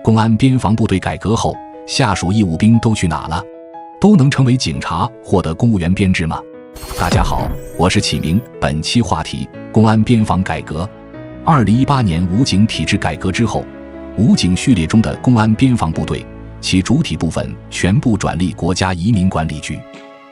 公安边防部队改革后，下属义务兵都去哪了？都能成为警察，获得公务员编制吗？大家好，我是启明，本期话题：公安边防改革。2018年武警体制改革之后，武警序列中的公安边防部队，其主体部分全部转隶国家移民管理局，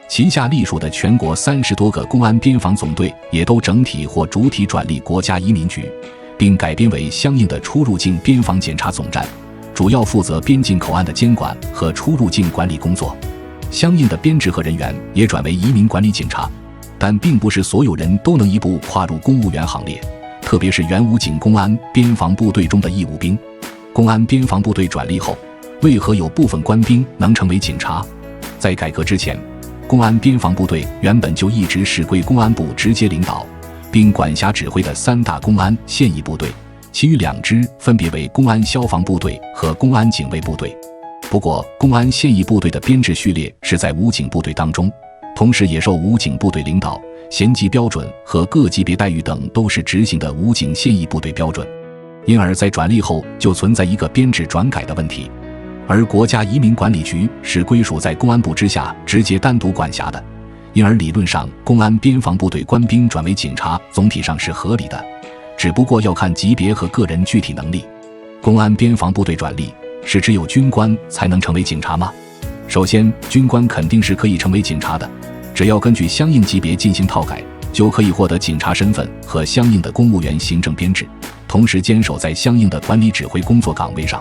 旗下隶属的全国30多个公安边防总队也都整体或主体转隶国家移民局，并改编为相应的出入境边防检查总站，主要负责边境口岸的监管和出入境管理工作。相应的编制和人员也转为移民管理警察，但并不是所有人都能一步跨入公务员行列，特别是原武警公安边防部队中的义务兵。公安边防部队转隶后，为何有部分官兵能成为警察？在改革之前，公安边防部队原本就一直是归公安部直接领导并管辖指挥的3大公安现役部队，其余2支分别为公安消防部队和公安警卫部队。不过，公安现役部队的编制序列是在武警部队当中，同时也受武警部队领导、衔级标准和各级别待遇等都是执行的武警现役部队标准，因而在转隶后就存在一个编制转改的问题。而国家移民管理局是归属在公安部之下直接单独管辖的，因而理论上公安边防部队官兵转为警察总体上是合理的，只不过要看级别和个人具体能力。公安边防部队转隶是只有军官才能成为警察吗？首先，军官肯定是可以成为警察的，只要根据相应级别进行套改，就可以获得警察身份和相应的公务员行政编制，同时坚守在相应的管理指挥工作岗位上。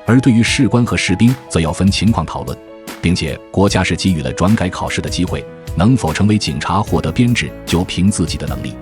而对于士官和士兵则要分情况讨论，并且国家是给予了转改考试的机会，能否成为警察获得编制就凭自己的能力。